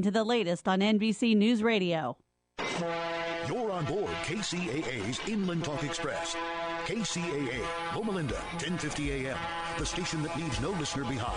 To the latest on NBC News Radio. You're on board KCAA's Inland Talk Express. KCAA, Loma Linda, 1050 AM, the station that leaves no listener behind.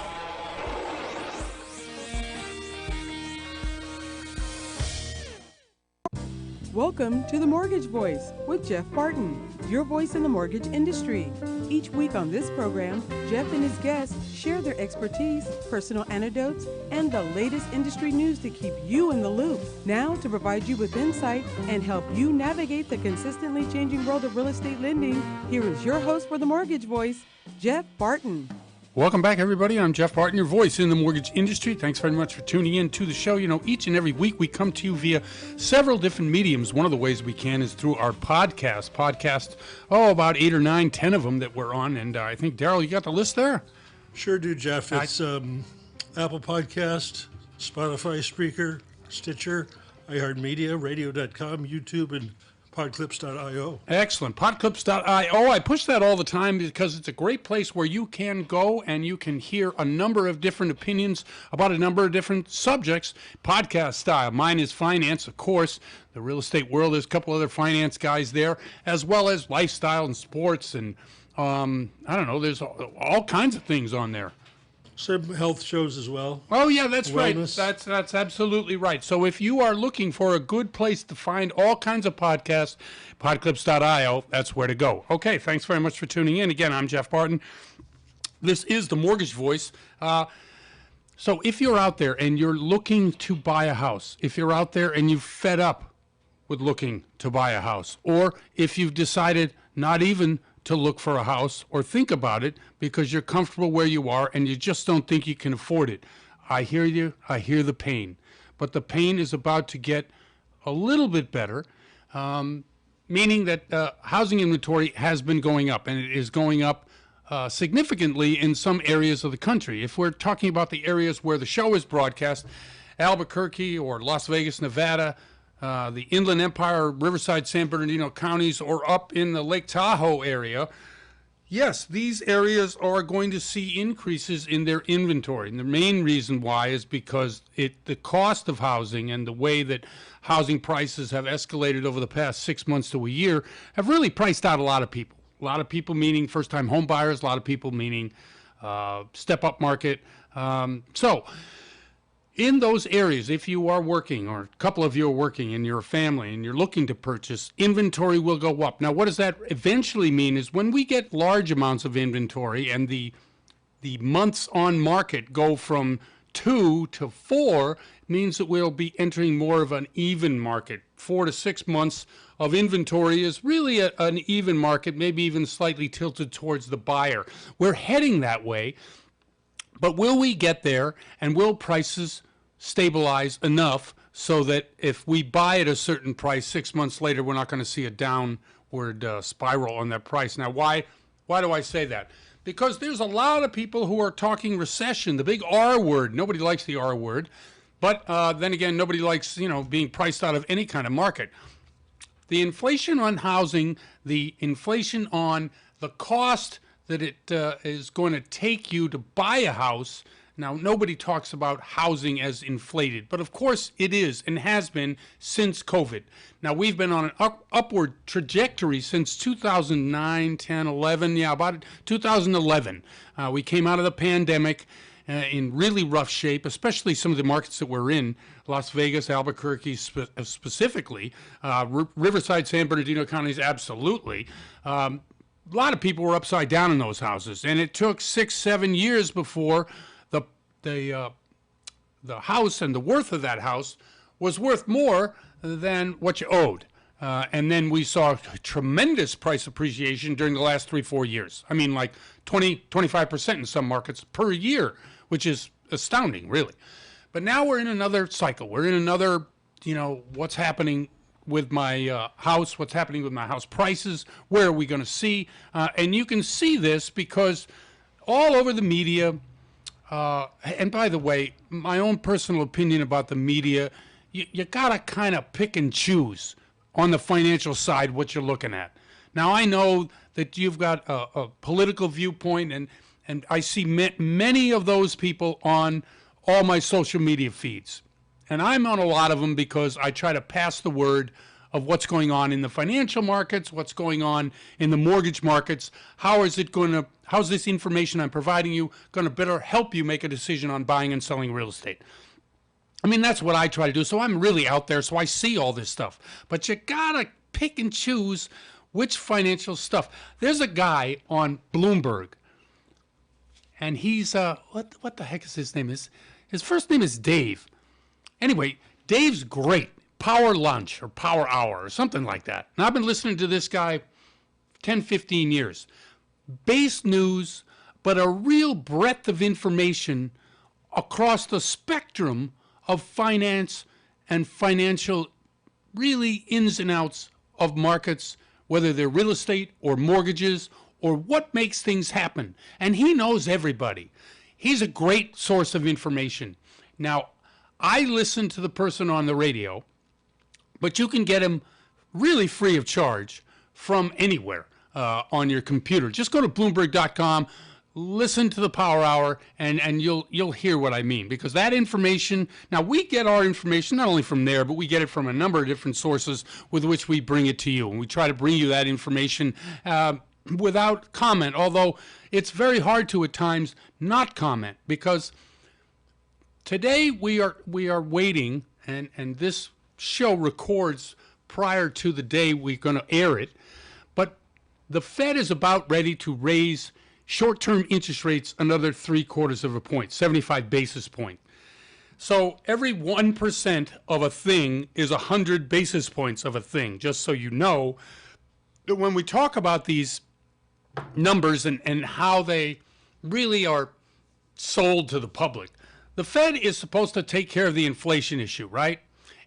Welcome to The Mortgage Voice with Jeff Barton, your voice in the mortgage industry. Each week on this program, Jeff and his guests share their expertise, personal anecdotes, and the latest industry news to keep you in the loop. Now, to provide you with insight and help you navigate the consistently changing world of real estate lending, here is your host for The Mortgage Voice, Jeff Barton. Welcome back, everybody. I'm Jeff Barton, your voice in the mortgage industry. Thanks very much for tuning in to the show. You know, each and every week we come to you via several different mediums. One of the ways we can is through our podcast, about 8 or 9, 10 of them that we're on. And I think, Daryl, you got the list there? Sure do, Jeff. It's Apple Podcast, Spotify, Spreaker, Stitcher, iHeartMedia, Radio.com, YouTube, and Podclips.io. Excellent. Podclips.io. I push that all the time because it's a great place where you can go and you can hear a number of different opinions about a number of different subjects, podcast style. Mine is finance, of course. The real estate world, there's a couple other finance guys there, as well as lifestyle and sports. And I don't know, there's all kinds of things on there. Some health shows as well. Oh, yeah, that's Wellness. right. That's absolutely right. So if you are looking for a good place to find all kinds of podcasts, podclips.io, that's where to go. Okay, thanks very much for tuning in. Again, I'm Jeff Barton. This is The Mortgage Voice. So if you're out there and you're looking to buy a house, if you're out there and you've fed up with looking to buy a house, or if you've decided not even to look for a house or think about it because you're comfortable where you are and you just don't think you can afford it. I hear you. I hear the pain. But the pain is about to get a little bit better, meaning that housing inventory has been going up, and it is going up significantly in some areas of the country. If we're talking about the areas where the show is broadcast, Albuquerque or Las Vegas, Nevada, the Inland Empire, Riverside, San Bernardino counties, or up in the Lake Tahoe area, yes, these areas are going to see increases in their inventory. And the main reason why is because the cost of housing and the way that housing prices have escalated over the past 6 months to a year have really priced out a lot of people. A lot of people meaning first-time home buyers, a lot of people meaning step-up market. So in those areas, if you are working, or a couple of you are working and you're a family and you're looking to purchase, inventory will go up. Now, what does that eventually mean is when we get large amounts of inventory and the months on market go from 2 to 4, means that we'll be entering more of an even market. 4 to 6 months of inventory is really an even market, maybe even slightly tilted towards the buyer. We're heading that way. But will we get there, and will prices stabilize enough so that if we buy at a certain price 6 months later, we're not going to see a downward spiral on that price? Now, why do I say that? Because there's a lot of people who are talking recession, the big R word. Nobody likes the R word. But then again, nobody likes, being priced out of any kind of market. The inflation on housing, the inflation on the cost that it is going to take you to buy a house. Now, nobody talks about housing as inflated, but of course it is and has been since COVID. Now, we've been on an upward trajectory since 2009, 10, 11, about 2011. We came out of the pandemic in really rough shape, especially some of the markets that we're in, Las Vegas, Albuquerque specifically, Riverside, San Bernardino counties, absolutely. A lot of people were upside down in those houses, and it took 6-7 years before the house and the worth of that house was worth more than what you owed. And then we saw tremendous price appreciation during the last 3-4 years. I mean, like 20-25% in some markets per year, which is astounding, really. But now we're in another cycle. We're in another, what's happening with my house, what's happening with my house prices, where are we going to see? And you can see this because all over the media, and by the way, my own personal opinion about the media, you got to kind of pick and choose on the financial side what you're looking at. Now, I know that you've got a political viewpoint, and I see many of those people on all my social media feeds. And I'm on a lot of them because I try to pass the word of what's going on in the financial markets, what's going on in the mortgage markets. How's this information I'm providing you going to better help you make a decision on buying and selling real estate? I mean, that's what I try to do. So I'm really out there, so I see all this stuff. But you gotta pick and choose which financial stuff. There's a guy on Bloomberg, and he's what the heck is his name? His first name is Dave. Anyway, Dave's great. Power Lunch or Power Hour or something like that. And I've been listening to this guy 10, 15 years. Base news, but a real breadth of information across the spectrum of finance and financial, really ins and outs of markets, whether they're real estate or mortgages or what makes things happen. And he knows everybody. He's a great source of information. Now, I listen to the person on the radio, but you can get him really free of charge from anywhere on your computer. Just go to Bloomberg.com, listen to the Power Hour, and you'll hear what I mean. Because that information, now we get our information not only from there, but we get it from a number of different sources with which we bring it to you. And we try to bring you that information without comment, although it's very hard to at times not comment, because today we are waiting, and this show records prior to the day we're going to air it, but the Fed is about ready to raise short-term interest rates another 3/4 of a point, 75 basis point. So every 1% of a thing is 100 basis points of a thing, just so you know that when we talk about these numbers and how they really are sold to the public, the Fed is supposed to take care of the inflation issue, right?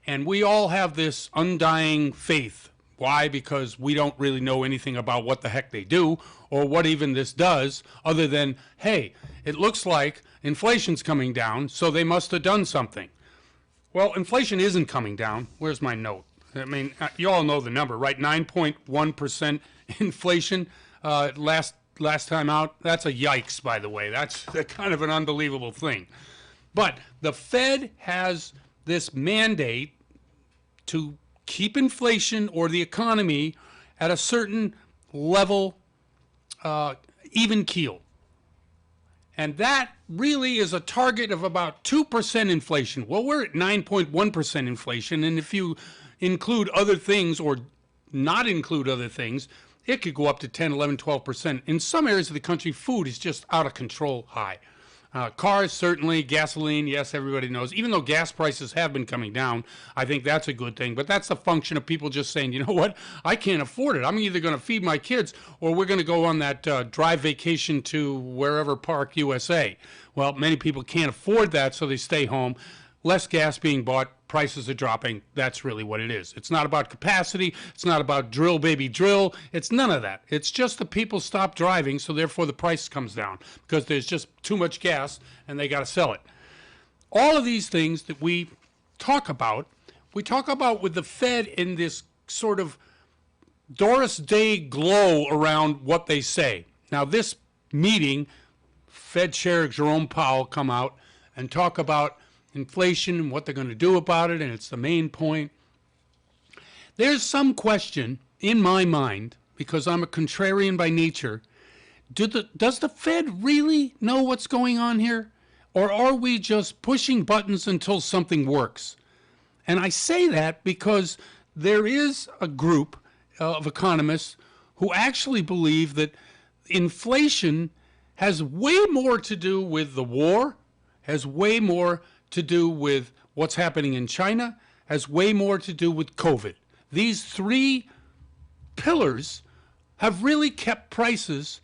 And we all have this undying faith. Why? Because we don't really know anything about what the heck they do or what even this does, other than, hey, it looks like inflation's coming down, so they must have done something. Well, inflation isn't coming down. Where's my note? I mean, you all know the number, right? 9.1% inflation last time out. That's a yikes, by the way. That's kind of an unbelievable thing. But the Fed has this mandate to keep inflation or the economy at a certain level, even keel. And that really is a target of about 2% inflation. Well, we're at 9.1% inflation, and if you include other things or not include other things, it could go up to 10, 11, 12%. In some areas of the country, food is just out of control high. Cars, certainly. Gasoline, yes, everybody knows. Even though gas prices have been coming down, I think that's a good thing. But that's a function of people just saying, you know what, I can't afford it. I'm either going to feed my kids or we're going to go on that drive vacation to wherever Park USA. Well, many people can't afford that, so they stay home. Less gas being bought, prices are dropping. That's really what it is. It's not about capacity. It's not about drill, baby, drill. It's none of that. It's just the people stop driving, so therefore the price comes down because there's just too much gas and they got to sell it. All of these things that we talk about with the Fed in this sort of Doris Day glow around what they say. Now, this meeting, Fed Chair Jerome Powell come out and talk about inflation and what they're going to do about it, and it's the main point. There's some question in my mind, because I'm a contrarian by nature, does the Fed really know what's going on here? Or are we just pushing buttons until something works? And I say that because there is a group of economists who actually believe that inflation has way more to do with the war, has way more to do with what's happening in China, has way more to do with COVID. These three pillars have really kept prices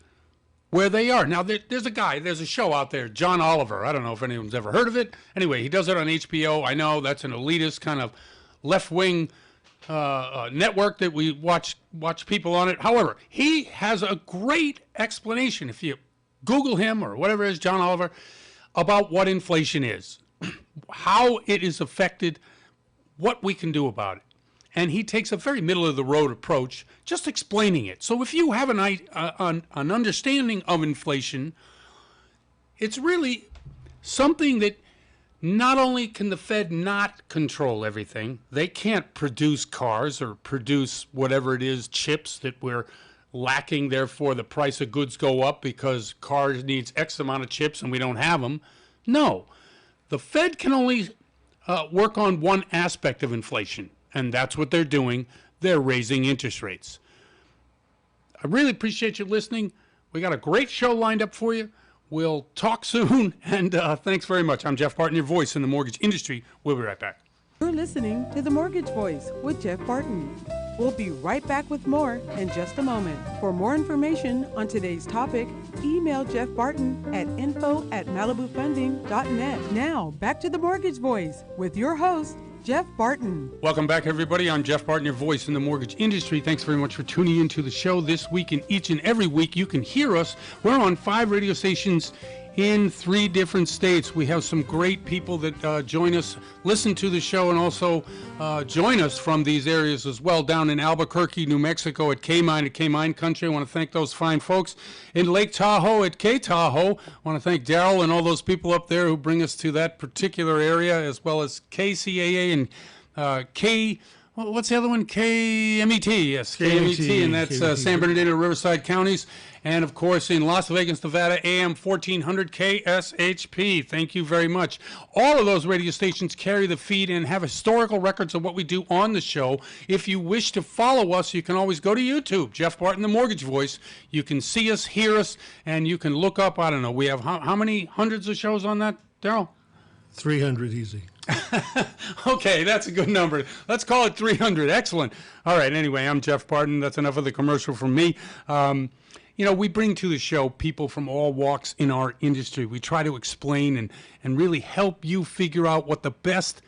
where they are. Now, there's a show out there, John Oliver. I don't know if anyone's ever heard of it. Anyway, he does it on HBO. I know that's an elitist kind of left-wing network that we watch people on it. However, he has a great explanation, if you Google him or whatever it is, John Oliver, about what inflation is, how it is affected, what we can do about it. And he takes a very middle-of-the-road approach, just explaining it. So if you have an understanding of inflation, it's really something that not only can the Fed not control everything, they can't produce cars or produce whatever it is, chips that we're lacking, therefore the price of goods go up because cars needs X amount of chips and we don't have them. No, the Fed can only work on one aspect of inflation, and that's what they're doing. They're raising interest rates. I really appreciate you listening. We got a great show lined up for you. We'll talk soon, and thanks very much. I'm Jeff Barton, your voice in the mortgage industry. We'll be right back. You're listening to The Mortgage Voice with Jeff Barton. We'll be right back with more in just a moment. For more information on today's topic, email Jeff Barton at info@malibufunding.net. Now, back to The Mortgage Voice with your host, Jeff Barton. Welcome back, everybody. I'm Jeff Barton, your voice in the mortgage industry. Thanks very much for tuning into the show this week and each and every week. You can hear us. We're on 5 radio stations in 3 different states. We have some great people that join us, listen to the show, and also join us from these areas as well. Down in Albuquerque, New Mexico at K-Mine Country. I want to thank those fine folks. In Lake Tahoe at K-Tahoe, I want to thank Daryl and all those people up there who bring us to that particular area, as well as KCAA and what's the other one? KMET, yes, KMET, and that's San Bernardino, Riverside counties. And, of course, in Las Vegas, Nevada, AM 1400 KSHP. Thank you very much. All of those radio stations carry the feed and have historical records of what we do on the show. If you wish to follow us, you can always go to YouTube, Jeff Barton, the Mortgage Voice. You can see us, hear us, and you can look up, I don't know, we have how many hundreds of shows on that, Daryl? 300 easy. Okay, that's a good number. Let's call it 300. Excellent. All right, anyway, I'm Jeff Barton. That's enough of the commercial from me. You know, we bring to the show people from all walks in our industry. We try to explain and really help you figure out what the best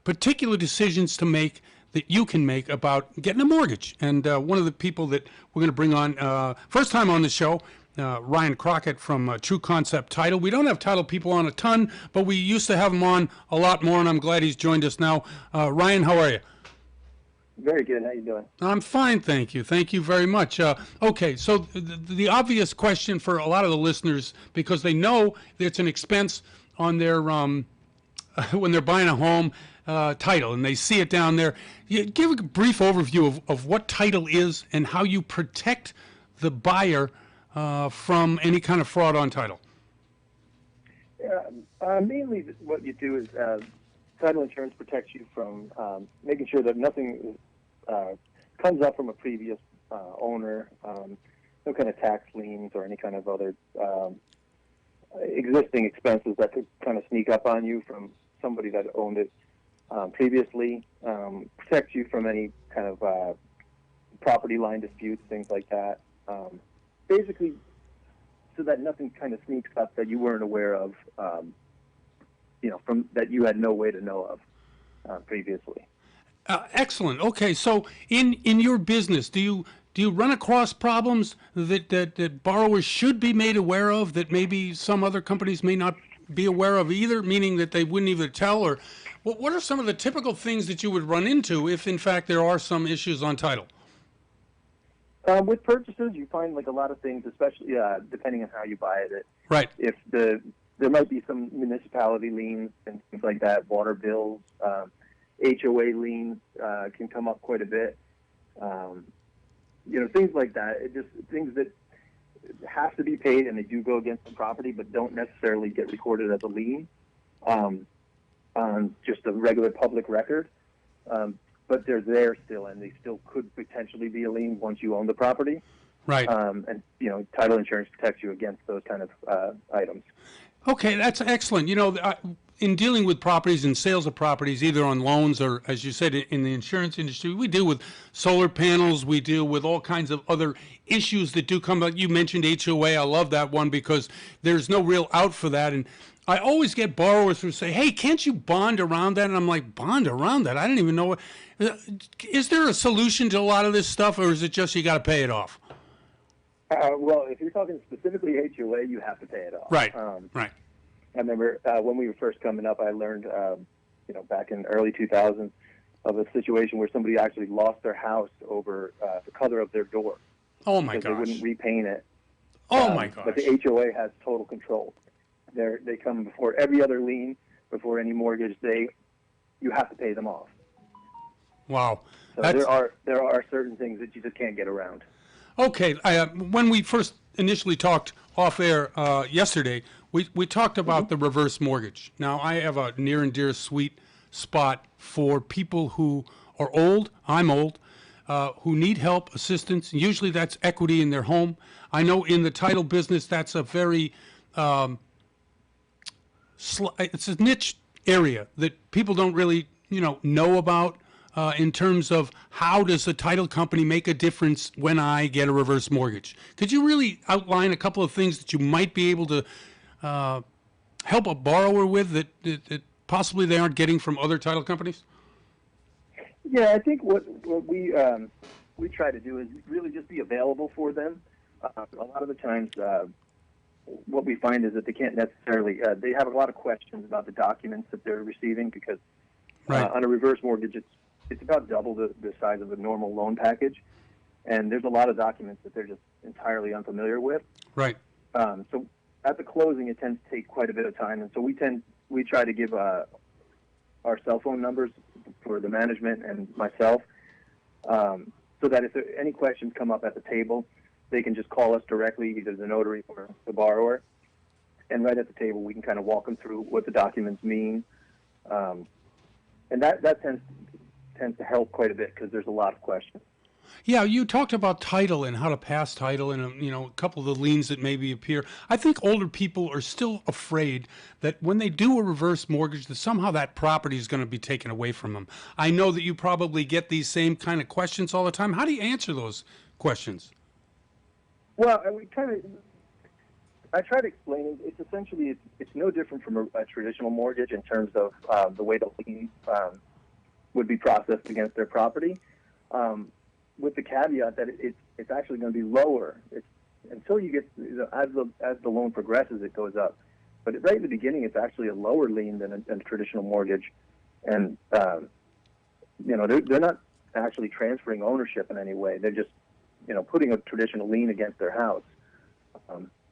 particular decisions to make that you can make about getting a mortgage. And one of the people that we're going to bring on, first time on the show, Ryan Crockett from True Concept Title. We don't have title people on a ton, but we used to have him on a lot more, and I'm glad he's joined us now. Ryan, how are you? Very good. How you doing? I'm fine, thank you. Thank you very much. Okay, so the obvious question for a lot of the listeners, because they know that it's an expense on their when they're buying a home, title, and they see it down there. Give a brief overview of what title is and how you protect the buyer from any kind of fraud on title. Mainly what you do is title insurance protects you from making sure that nothing comes up from a previous owner, no kind of tax liens or any kind of other existing expenses that could kind of sneak up on you from somebody that owned it previously, protects you from any kind of property line disputes, things like that. Basically, so that nothing kind of sneaks up that you weren't aware of, from that you had no way to know of previously. Excellent. Okay, so in your business, do you run across problems that borrowers should be made aware of that maybe some other companies may not be aware of either, meaning that they wouldn't even tell? Or what are some of the typical things that you would run into if, in fact, there are some issues on title? With purchases, you find like a lot of things, especially depending on how you buy it. Right. If there might be some municipality liens and things like that, water bills, HOA liens can come up quite a bit. Things like that. Things that have to be paid and they do go against the property, but don't necessarily get recorded as a lien on just a regular public record. But they're there still, and they still could potentially be a lien once you own the property. Right. And title insurance protects you against those kind of items. Okay, that's excellent. In dealing with properties and sales of properties, either on loans or, as you said, in the insurance industry, we deal with solar panels. We deal with all kinds of other issues that do come up. You mentioned HOA. I love that one because there's no real out for that. And I always get borrowers who say, hey, can't you bond around that? And I'm like, bond around that? I didn't even know. Is there a solution to a lot of this stuff, or is it just you got to pay it off? Well, if you're talking specifically HOA, you have to pay it off. Right, right. I remember when we were first coming up, I learned, back in early 2000s, of a situation where somebody actually lost their house over the color of their door. Oh, my gosh. They wouldn't repaint it. Oh, my gosh. But the HOA has total control. They come before every other lien. before any mortgage, you have to pay them off. Wow. So there are certain things that you just can't get around. Okay. When we first initially talked off air yesterday, we talked about the reverse mortgage. Now, I have a near and dear sweet spot for people who are old. I'm old. Who need help, assistance. Usually that's equity in their home. I know in the title business that's a very it's a niche area that people don't really know about in terms of how does a title company make a difference when I get a reverse mortgage. Could you really outline a couple of things that you might be able to help a borrower with that possibly they aren't getting from other title companies? Yeah, I think what we try to do is really just be available for them. A lot of the times, what we find is that they can't necessarily. They have a lot of questions about the documents that they're receiving because on a reverse mortgage, it's about double the size of a normal loan package, and there's a lot of documents that they're just entirely unfamiliar with. Right. So at the closing, it tends to take quite a bit of time, and so we try to give our cell phone numbers for the management and myself, so that if any questions come up at the table, they can just call us directly, either the notary or the borrower, and right at the table we can kind of walk them through what the documents mean, and that tends to help quite a bit because there's a lot of questions. Yeah, you talked about title and how to pass title and a couple of the liens that maybe appear. I think older people are still afraid that when they do a reverse mortgage that somehow that property is going to be taken away from them. I know that you probably get these same kind of questions all the time. How do you answer those questions? Well, I try to explain it. It's essentially it's no different from a traditional mortgage in terms of the way the lien would be processed against their property. With the caveat that it's actually going to be lower. Until you get as the loan progresses, it goes up. But right in the beginning, it's actually a lower lien than a traditional mortgage, and they're not actually transferring ownership in any way. They're just putting a traditional lien against their house.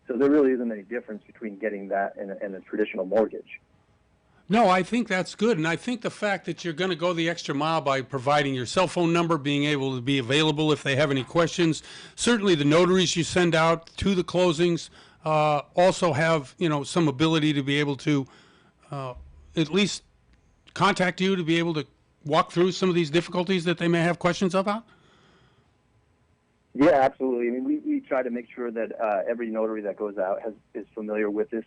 So there really isn't any difference between getting that and a traditional mortgage. No, I think that's good. And I think the fact that you're going to go the extra mile by providing your cell phone number, being able to be available if they have any questions. Certainly the notaries you send out to the closings also have, some ability to be able to at least contact you to be able to walk through some of these difficulties that they may have questions about? Yeah, absolutely. I mean, we try to make sure that every notary that goes out is familiar with this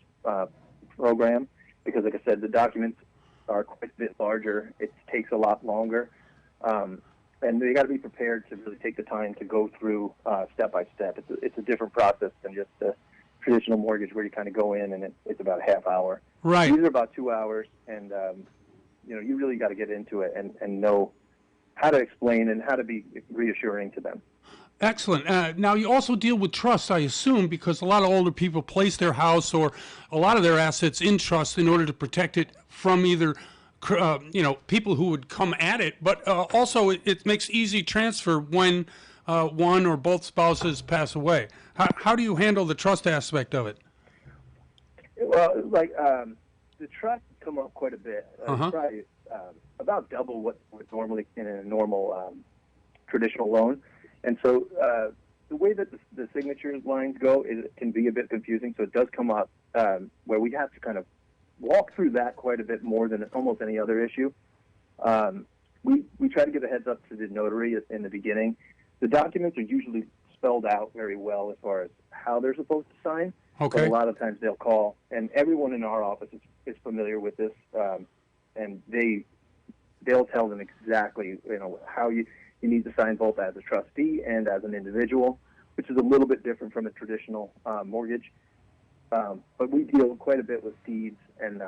program. Because, like I said, the documents are quite a bit larger. It takes a lot longer. And they got to be prepared to really take the time to go through step by step. It's a different process than just a traditional mortgage where you kind of go in and it's about a half hour. Right. These are about 2 hours, and, you really got to get into it and know how to explain and how to be reassuring to them. Excellent. Now, you also deal with trust, I assume, because a lot of older people place their house or a lot of their assets in trust in order to protect it from either, people who would come at it, but also it makes easy transfer when one or both spouses pass away. How do you handle the trust aspect of it? Well, the trust come up quite a bit. It's probably about double what would normally in a normal traditional loan. And so the way that the signature lines go it can be a bit confusing. So it does come up where we have to kind of walk through that quite a bit more than almost any other issue. We try to give a heads up to the notary in the beginning. The documents are usually spelled out very well as far as how they're supposed to sign. Okay. But a lot of times they'll call, and everyone in our office is familiar with this, and they'll tell them exactly how you need to sign both as a trustee and as an individual, which is a little bit different from a traditional mortgage. But we deal quite a bit with deeds and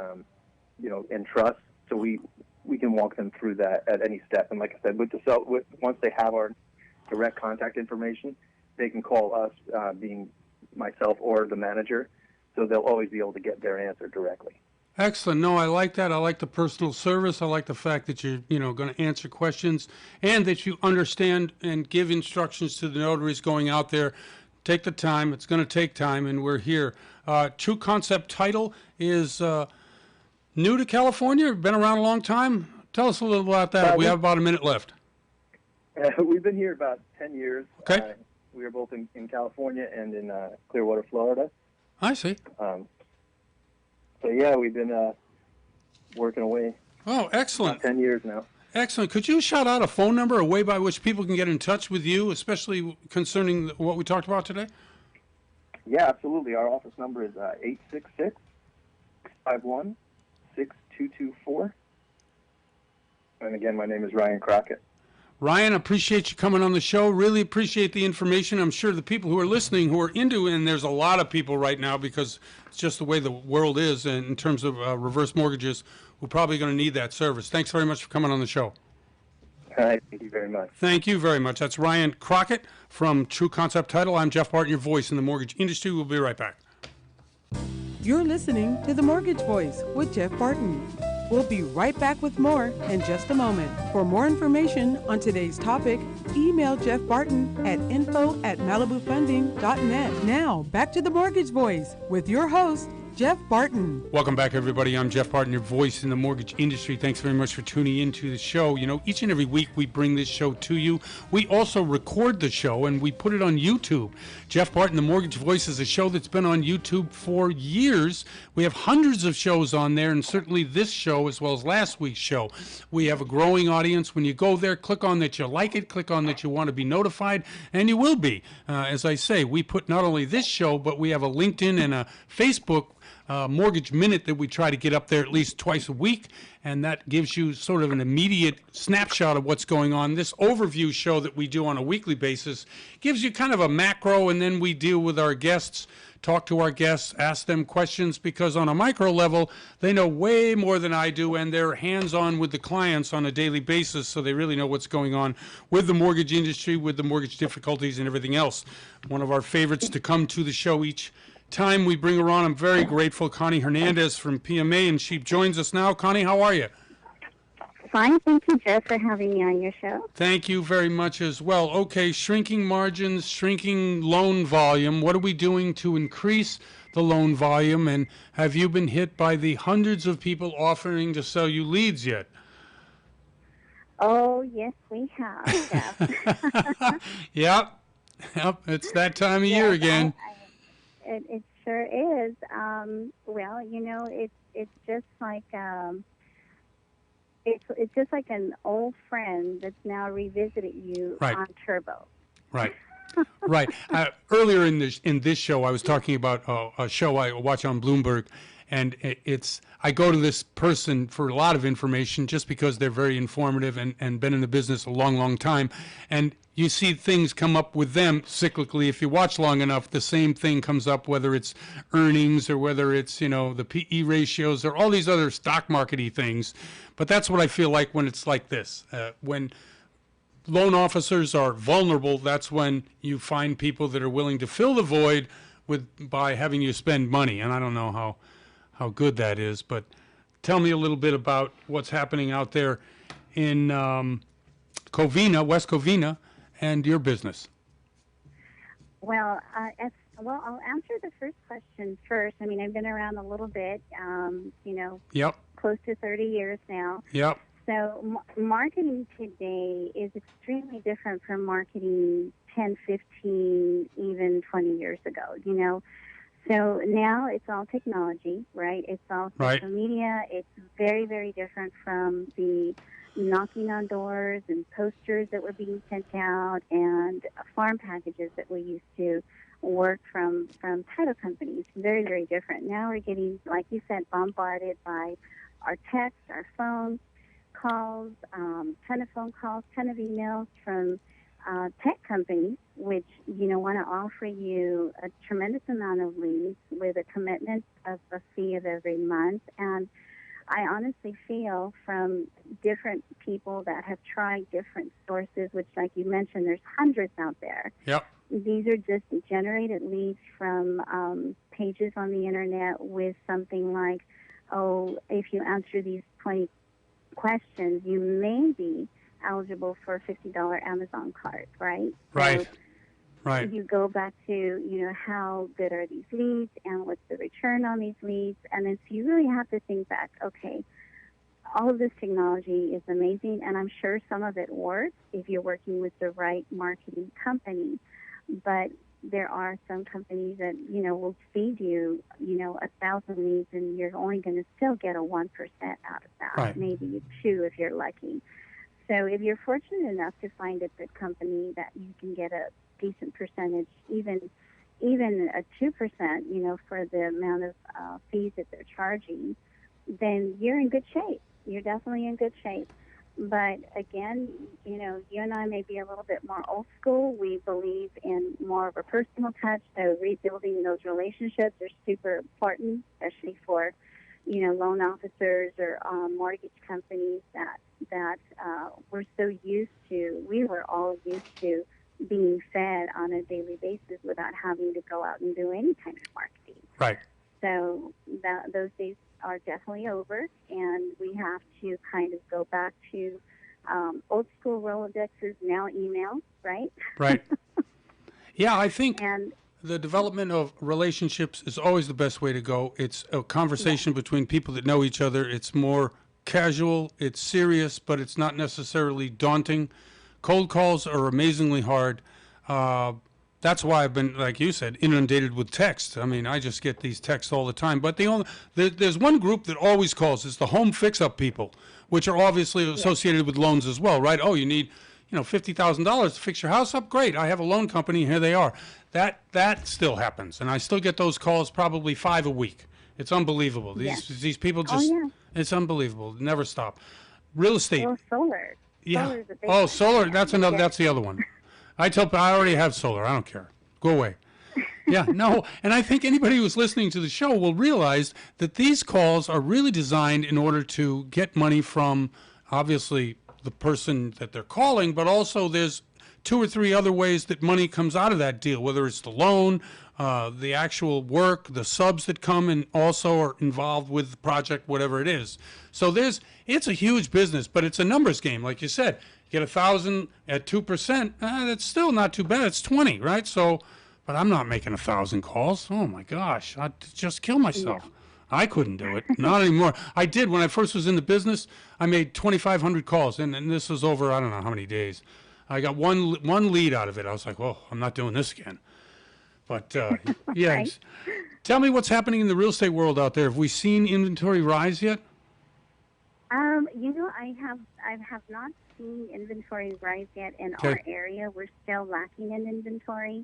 and trust, so we can walk them through that at any step. And like I said, once they have our direct contact information, they can call us, being myself or the manager, so they'll always be able to get their answer directly. Excellent. No, I like that. I like the personal service. I like the fact that you're, going to answer questions and that you understand and give instructions to the notaries going out there. Take the time. It's going to take time, and we're here. True Concept Title is New to California? Been around a long time? Tell us a little about that. We have about a minute left. We've been here about 10 years. Okay. We are both in California and in Clearwater, Florida. I see. So, yeah, we've been working away. Oh, excellent. About 10 years now. Excellent. Could you shout out a phone number, a way by which people can get in touch with you, especially concerning what we talked about today? Yeah, absolutely. Our office number is 866-651-6224. And again, my name is Ryan Crockett. Ryan, appreciate you coming on the show. Really appreciate the information. I'm sure the people who are listening who are into it, and there's a lot of people right now because it's just the way the world is in terms of reverse mortgages, who are probably going to need that service. Thanks very much for coming on the show. All right, thank you very much. Thank you very much. That's Ryan Crockett from True Concept Title. I'm Jeff Barton, your voice in the mortgage industry. We'll be right back. You're listening to The Mortgage Voice with Jeff Barton. We'll be right back with more in just a moment. For more information on today's topic, email Jeff Barton at info@malibufunding.net. Now, back to The Mortgage Voice with your host, Jeff Barton. Welcome back, everybody. I'm Jeff Barton, your voice in the mortgage industry. Thanks very much for tuning into the show. You know, each and every week we bring this show to you. We also record the show and we put it on YouTube. Jeff Barton, the Mortgage Voice, is a show that's been on YouTube for years. We have hundreds of shows on there, and certainly this show as well as last week's show. We have a growing audience. When you go there, click on that you like it, click on that you want to be notified, and you will be. As I say, we put not only this show, but we have a LinkedIn and a Facebook Mortgage Minute that we try to get up there at least twice a week, and that gives you sort of an immediate snapshot of what's going on. This overview show that we do on a weekly basis gives you kind of a macro, and then we deal with our guests, talk to our guests, ask them questions, because on a micro level, they know way more than I do, and they're hands-on with the clients on a daily basis, so they really know what's going on with the mortgage industry, with the mortgage difficulties and everything else. One of our favorites to come to the show each time we bring her on. I'm very grateful, Connie Hernandez from PMA, and she joins us now. Connie, how are you? Fine. Thank you, Jeff, for having me on your show. Thank you very much as well. Okay, shrinking margins, shrinking loan volume. What are we doing to increase the loan volume? And have you been hit by the hundreds of people offering to sell you leads yet? Oh, yes, we have, Jeff. Yep. It's that time of year again. It sure is. Well, you know, it's just like it's just like an old friend that's now revisited you on Turbo. Right. Right. Earlier in this show, I was talking about a show I watch on Bloomberg, and I go to this person for a lot of information just because they're very informative and been in the business a long, long time. And you see things come up with them cyclically. If you watch long enough, the same thing comes up, whether it's earnings or whether it's, you know, the PE ratios or all these other stock market-y things. But that's what I feel like when it's like this. When loan officers are vulnerable, that's when you find people that are willing to fill the void by having you spend money. And I don't know how good that is, but tell me a little bit about what's happening out there in Covina, West Covina, and your business. Well, I'll answer the first question first. I mean, I've been around a little bit, you know, close to 30 years now. Yep. So marketing today is extremely different from marketing 10, 15, even 20 years ago, you know. So now it's all technology, right? It's all social media. It's very, very different from the knocking on doors and posters that were being sent out and farm packages that we used to work from title companies. Very, very different. Now we're getting, like you said, bombarded by our texts, our phone calls, ton of phone calls, ton of emails from tech companies, which, you know, want to offer you a tremendous amount of leads with a commitment of a fee of every month. And I honestly feel from different people that have tried different sources, which, like you mentioned, there's hundreds out there. Yep. These are just generated leads from pages on the internet with something like, oh, if you answer these 20 questions, you may be eligible for a $50 Amazon card, right? Right. So Right. You go back to, how good are these leads and what's the return on these leads. And then so you really have to think back, okay, all of this technology is amazing, and I'm sure some of it works if you're working with the right marketing company. But there are some companies that, will feed you, 1,000 leads, and you're only going to still get a 1% out of that, Right. maybe 2 if you're lucky. So if you're fortunate enough to find a good company that you can get a decent percentage, even a 2%, for the amount of fees that they're charging, then you're in good shape. You're definitely in good shape. But again, you and I may be a little bit more old school. We believe in more of a personal touch. So rebuilding those relationships are super important, especially for, loan officers or mortgage companies that we were all used to being fed on a daily basis without having to go out and do any kind of marketing. Right. So those days are definitely over, and we have to kind of go back to old school Rolodexes, now email, right? Right. Yeah, I think And the development of relationships is always the best way to go. It's a conversation between people that know each other. It's more casual, it's serious, but it's not necessarily daunting. Cold calls are amazingly hard. That's why I've been, like you said, inundated with text. I mean, I just get these texts all the time. But there's one group that always calls. It's the home fix-up people, which are obviously associated with loans as well, right? Oh, you need, $50,000 to fix your house up? Great. I have a loan company. Here they are. That still happens. And I still get those calls, probably 5 a week. It's unbelievable. These people just, it's unbelievable. Never stop. Real estate. well, solar. Yeah. Solar's a big Oh, one. solar. That's the other one. I already have solar. I don't care. Go away. Yeah, no. And I think anybody who's listening to the show will realize that these calls are really designed in order to get money from, obviously, the person that they're calling, but also there's 2 or 3 other ways that money comes out of that deal, whether it's the loan, the actual work, the subs that come and also are involved with the project, whatever it is. So it's a huge business, but it's a numbers game, like you said. You get 1,000 at 2%, that's still not too bad. It's 20, right? So, but I'm not making 1,000 calls. Oh my gosh, I'd just kill myself. Yeah. I couldn't do it, not anymore. I did when I first was in the business. I made 2,500 calls, and this was over I don't know how many days. I got one lead out of it. I was like, well, I'm not doing this again. But yeah, Right. Tell me what's happening in the real estate world out there. Have we seen inventory rise yet? I have not seen inventory rise yet in Okay. our area. We're still lacking in inventory.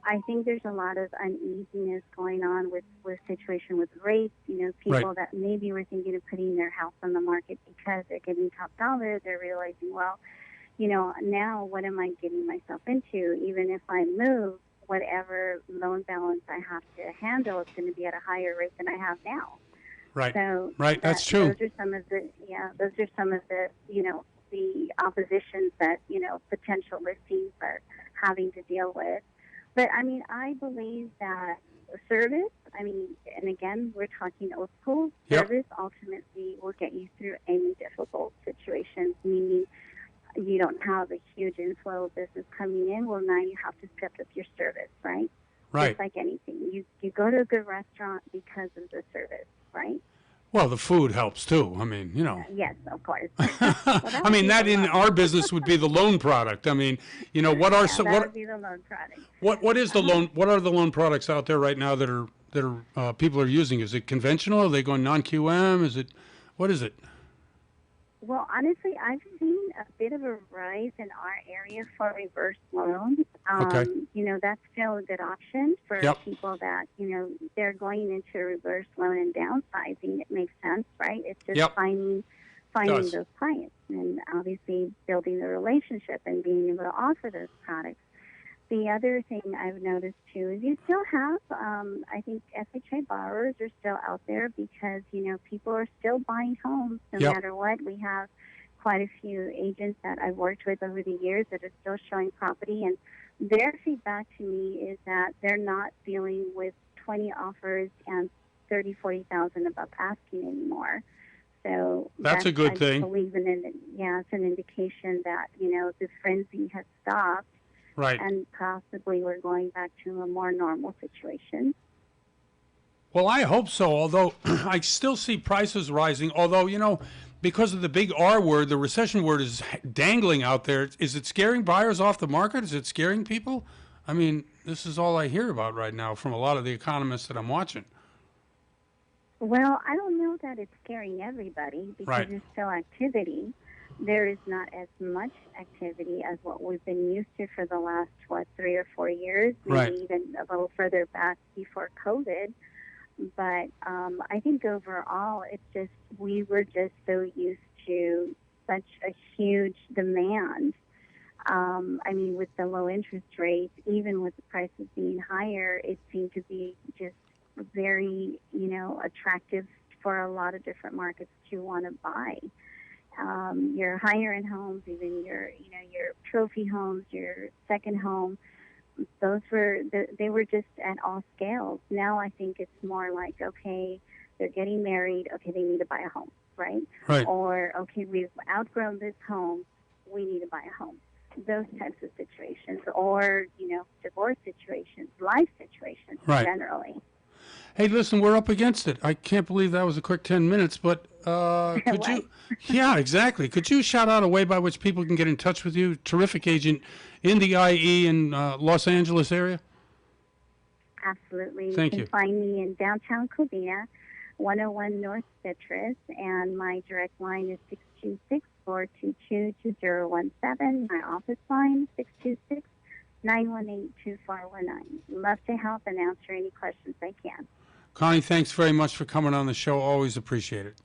I think there's a lot of uneasiness going on with situation with rates. People Right. that maybe were thinking of putting their house on the market because they're getting top dollar. They're realizing, well, now what am I getting myself into? Even if I move, whatever loan balance I have to handle is going to be at a higher rate than I have now. Right. So Right. That's true. Those are some of the the oppositions that potential listings are having to deal with. But I believe that service. And again, we're talking old school. Yep. Service ultimately will get you through any difficult situations. Meaning, you don't have a huge inflow of business coming in. Well, now you have to step up your service, right? Right. Just like anything, you go to a good restaurant because of the service, right? Well, the food helps too. Yes, of course. I mean, that in our business would be the loan product. What are that would be the loan product. what is the loan? What are the loan products out there right now that are people are using? Is it conventional? Are they going non-QM? What is it? Well, honestly, I've seen a bit of a rise in our area for reverse loans. Okay. That's still a good option for Yep. people that, they're going into a reverse loan and downsizing. It makes sense, right? It's just Yep. finding Does. those clients and obviously building the relationship and being able to offer those products. The other thing I've noticed too is you still have, I think FHA borrowers are still out there because, people are still buying homes no Yep. matter what. We have quite a few agents that I've worked with over the years that are still showing property, and their feedback to me is that they're not dealing with 20 offers and 30,000-40,000 above asking anymore. So That's a good thing. I believe it's an indication that, the frenzy has stopped. Right. And possibly we're going back to a more normal situation. Well, I hope so, although I still see prices rising. Although, because of the big R word, the recession word is dangling out there. Is it scaring buyers off the market? Is it scaring people? I mean, this is all I hear about right now from a lot of the economists that I'm watching. Well, I don't know that it's scaring everybody because Right. there's still activity. There is not as much activity as what we've been used to for the last, 3 or 4 years, maybe Right. even a little further back before COVID. But I think overall, it's just we were just so used to such a huge demand. I mean, with the low interest rates, even with the prices being higher, it seemed to be just very, attractive for a lot of different markets to want to buy. Your higher end homes, even your trophy homes, your second home, they were just at all scales. Now I think it's more like, okay, they're getting married, okay, they need to buy a home, right? Right. Or, okay, we've outgrown this home, we need to buy a home. Those types of situations, or, divorce situations, life situations Right. generally. Hey, listen, we're up against it. I can't believe that was a quick 10 minutes, but could you? Yeah, exactly. Could you shout out a way by which people can get in touch with you? Terrific agent in the IE and Los Angeles area. Absolutely. Thank you you. can find me in downtown Covina, 101 North Citrus, and my direct line is 626-422-2017. My office line, 626-918-2419. Love to help and answer any questions I can. Connie, thanks very much for coming on the show. Always appreciate it.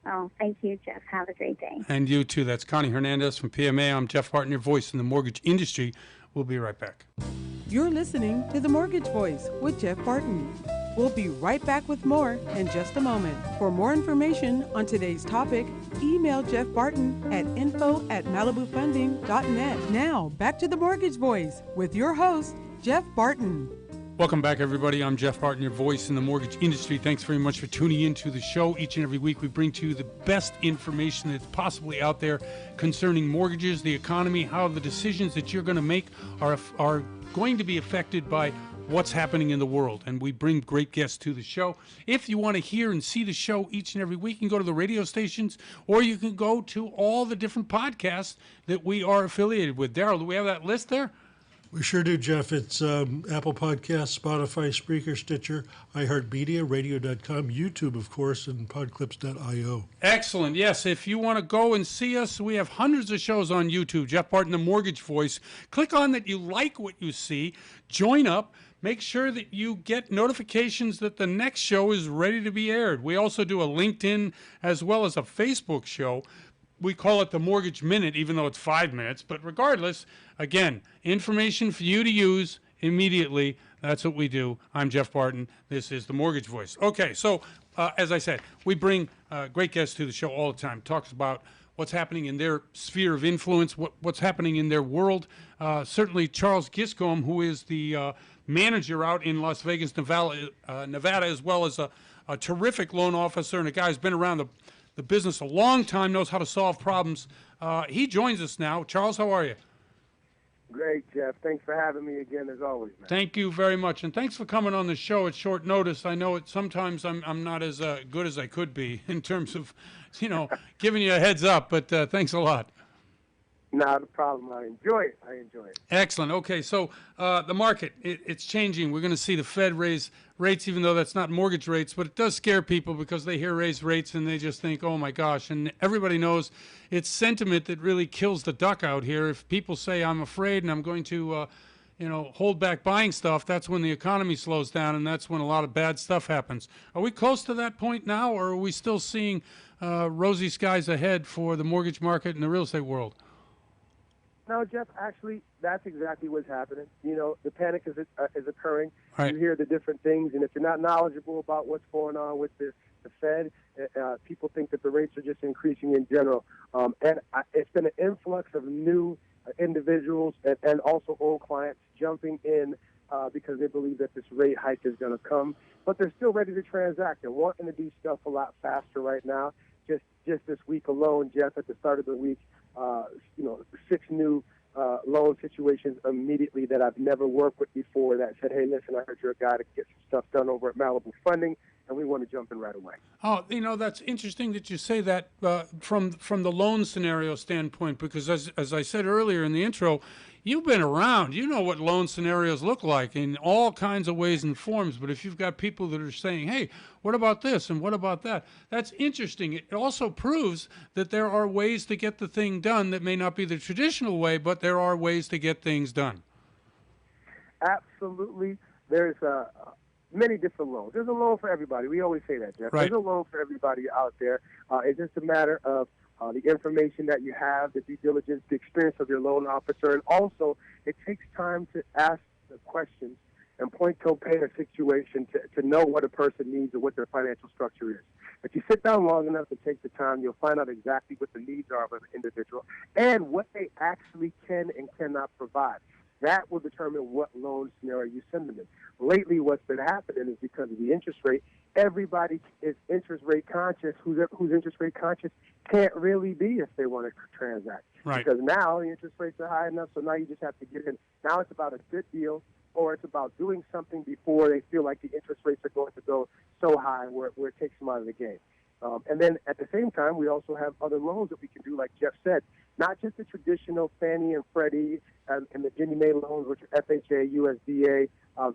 Oh, thank you, Jeff. Have a great day. And you too. That's Connie Hernandez from PMA. I'm Jeff Barton, your voice in the mortgage industry. We'll be right back. You're listening to The Mortgage Voice with Jeff Barton. We'll be right back with more in just a moment. For more information on today's topic, email Jeff Barton at info@malibufunding.net. Now, back to The Mortgage Voice with your host, Jeff Barton. Welcome back, everybody. I'm Jeff Barton, your voice in the mortgage industry. Thanks very much for tuning in to the show. Each and every week, we bring to you the best information that's possibly out there concerning mortgages, the economy, how the decisions that you're going to make are going to be affected by what's happening in the world. And we bring great guests to the show. If you want to hear and see the show each and every week, you can go to the radio stations, or you can go to all the different podcasts that we are affiliated with. Daryl, do we have that list there? We sure do, Jeff. It's Apple Podcasts, Spotify, Spreaker, Stitcher, iHeartMedia, Radio.com, YouTube, of course, and Podclips.io. Excellent. Yes, if you want to go and see us, we have hundreds of shows on YouTube. Jeff Barton, the Mortgage Voice. Click on that you like what you see. Join up. Make sure that you get notifications that the next show is ready to be aired. We also do a LinkedIn as well as a Facebook show. We call it the Mortgage Minute, even though it's 5 minutes. But regardless, again, information for you to use immediately. That's what we do. I'm Jeff Barton. This is the Mortgage Voice. Okay, so as I said, we bring great guests to the show all the time. Talks about what's happening in their sphere of influence, what's happening in their world. Certainly Charles Giscombe, who is the manager out in Las Vegas, Nevada, as well as a terrific loan officer and a guy who's been around the business a long time, knows how to solve problems. He joins us now. Charles, how are you? Great, Jeff. Thanks for having me again, as always, man. Thank you very much, and thanks for coming on the show at short notice. I know sometimes I'm not as good as I could be in terms of, giving you a heads up, but thanks a lot. Not a problem. I enjoy it. Excellent. Okay, so the market, it's changing. We're going to see the Fed raise rates, even though that's not mortgage rates, but it does scare people because they hear raise rates and they just think, oh my gosh. And everybody knows it's sentiment that really kills the duck out here. If people say, I'm afraid and I'm going to, hold back buying stuff, that's when the economy slows down and that's when a lot of bad stuff happens. Are we close to that point now, or are we still seeing rosy skies ahead for the mortgage market and the real estate world? No, Jeff, actually, that's exactly what's happening. The panic is occurring. Right. You hear the different things, and if you're not knowledgeable about what's going on with the Fed, people think that the rates are just increasing in general. It's been an influx of new individuals and also old clients jumping in because they believe that this rate hike is going to come. But they're still ready to transact. They're wanting to do stuff a lot faster right now. Just this week alone, Jeff, at the start of the week, 6 new loan situations situations immediately that I've never worked with before that said, hey, listen, I heard you're a guy to get some stuff done over at Malibu Funding, and we want to jump in right away. Oh, that's interesting that you say that from the loan scenario standpoint, because as I said earlier in the intro, you've been around. You know what loan scenarios look like in all kinds of ways and forms. But if you've got people that are saying, hey, what about this and what about that? That's interesting. It also proves that there are ways to get the thing done that may not be the traditional way, but there are ways to get things done. Absolutely. There's many different loans. There's a loan for everybody. We always say that, Jeff. Right. There's a loan for everybody out there. It's just a matter of the information that you have, the due diligence, the experience of your loan officer, and also it takes time to ask the questions and point to paint a situation to know what a person needs or what their financial structure is. If you sit down long enough and take the time, you'll find out exactly what the needs are of an individual and what they actually can and cannot provide. That will determine what loan scenario you send them in. Lately, what's been happening is because of the interest rate, everybody is interest rate conscious. Who's interest rate conscious can't really be if they want to transact. Right. Because now the interest rates are high enough, so now you just have to get in. Now it's about a good deal, or it's about doing something before they feel like the interest rates are going to go so high where it takes them out of the game. And then at the same time, we also have other loans that we can do, like Jeff said, not just the traditional Fannie and Freddie and the Ginnie Mae loans, which are FHA, USDA,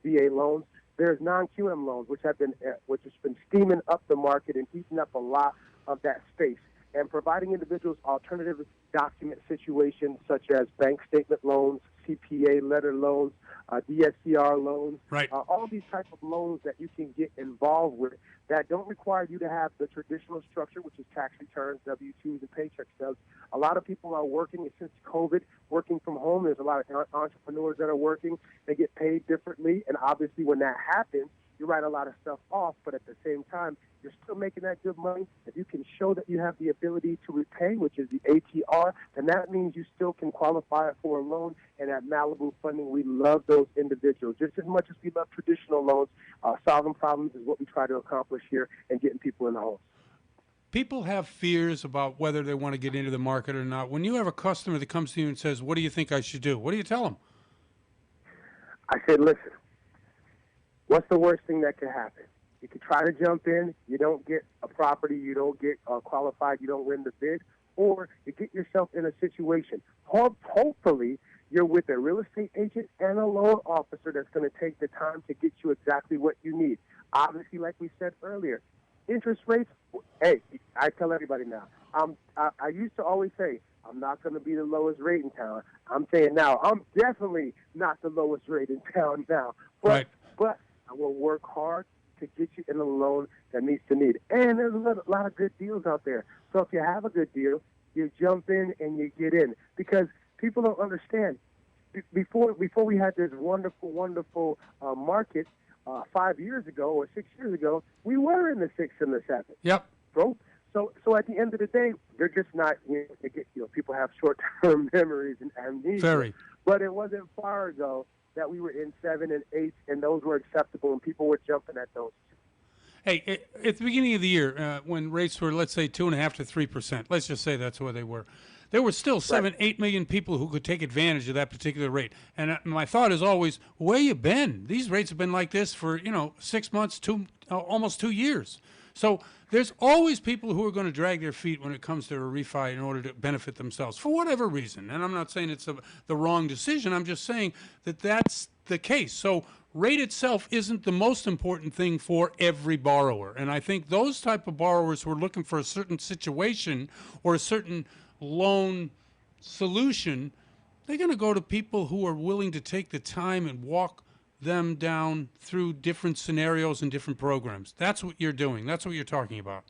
VA loans. There's non-QM loans, which has been steaming up the market and heating up a lot of that space, and providing individuals alternative document situations such as bank statement loans, CPA letter loans, DSCR loans, right. All these types of loans that you can get involved with that don't require you to have the traditional structure, which is tax returns, W-2s, and paycheck stubs. A lot of people are working since COVID, working from home. There's a lot of entrepreneurs that are working. They get paid differently, and obviously when that happens, you write a lot of stuff off, but at the same time, you're still making that good money. If you can show that you have the ability to repay, which is the ATR, then that means you still can qualify for a loan. And at Malibu Funding, we love those individuals. Just as much as we love traditional loans, solving problems is what we try to accomplish here and getting people in the homes. People have fears about whether they want to get into the market or not. When you have a customer that comes to you and says, what do you think I should do? What do you tell them? I said, listen, what's the worst thing that could happen? You can try to jump in, you don't get a property, you don't get qualified, you don't win the bid, or you get yourself in a situation. Hopefully, you're with a real estate agent and a loan officer that's going to take the time to get you exactly what you need. Obviously, like we said earlier, interest rates, hey, I tell everybody now, I used to always say, I'm not going to be the lowest rate in town. I'm saying now, I'm definitely not the lowest rate in town now. But I will work hard to get you in a loan that meets the need. And there's a lot of good deals out there. So if you have a good deal, you jump in and you get in. Because people don't understand. Before we had this wonderful market 5 years ago or 6 years ago, we were in the 6 and the 7. Yep. So at the end of the day, they're just not, people have short-term memories and amnesia. Very. But it wasn't far ago that we were in 7 and 8, and those were acceptable, and people were jumping at those. Hey, at the beginning of the year, when rates were, let's say, 2.5% to 3%, let's just say that's where they were, there were still 8 million people who could take advantage of that particular rate. And my thought is always, where you been? These rates have been like this for, 6 months, almost 2 years. So there's always people who are going to drag their feet when it comes to a refi in order to benefit themselves for whatever reason. And I'm not saying it's the wrong decision. I'm just saying that that's the case. So rate itself isn't the most important thing for every borrower. And I think those type of borrowers who are looking for a certain situation or a certain loan solution, they're going to go to people who are willing to take the time and walk them down through different scenarios and different programs. That's what you're doing. That's what you're talking about.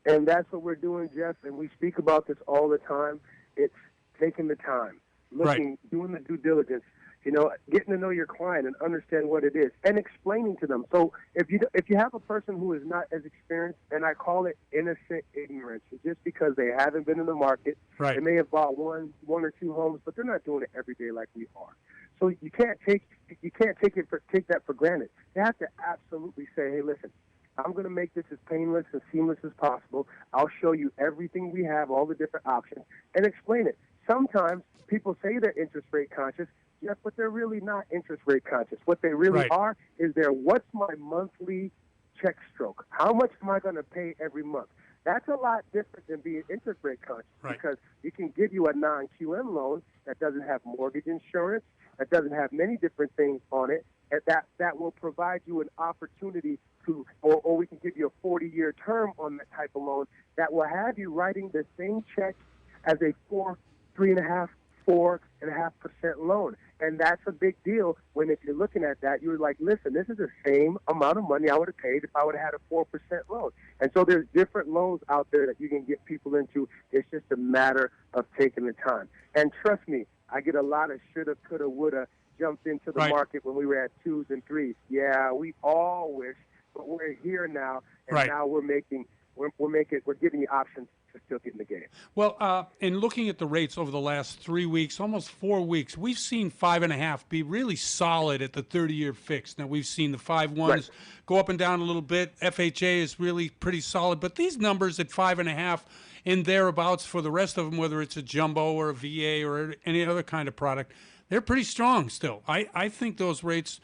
And that's what we're doing, Jeff, and we speak about this all the time. It's taking the time, looking, doing the due diligence, getting to know your client and understand what it is, and explaining to them. So if you have a person who is not as experienced, and I call it innocent ignorance, just because they haven't been in the market, they may have bought one or two homes, but they're not doing it every day like we are. So you can't take that for granted. You have to absolutely say, hey, listen, I'm going to make this as painless and seamless as possible. I'll show you everything we have, all the different options, and explain it. Sometimes people say they're interest rate conscious, Jeff, but they're really not interest rate conscious. What they really Right. are is they're, what's my monthly check stroke? How much am I going to pay every month? That's a lot different than being interest rate conscious, Right. because it can give you a non-QM loan that doesn't have mortgage insurance, that doesn't have many different things on it, and that will provide you an opportunity to, or we can give you a 40-year term on that type of loan that will have you writing the same check as a 4.5% loan. And that's a big deal when, if you're looking at that, you're like, listen, this is the same amount of money I would have paid if I would have had a 4% loan. And so there's different loans out there that you can get people into. It's just a matter of taking the time. And trust me, I get a lot of shoulda, coulda, woulda jumped into the Right. market when we were at 2s and 3s. Yeah, we all wish, but we're here now, and Right. now we're giving you options to still get in the game. Well, in looking at the rates over the last 3 weeks, almost 4 weeks, we've seen 5.5 be really solid at the 30-year fix. Now, we've seen the 5.1s go up and down a little bit. FHA is really pretty solid, but these numbers at 5.5 and thereabouts for the rest of them, whether it's a jumbo or a VA or any other kind of product, they're pretty strong still. I think those rates,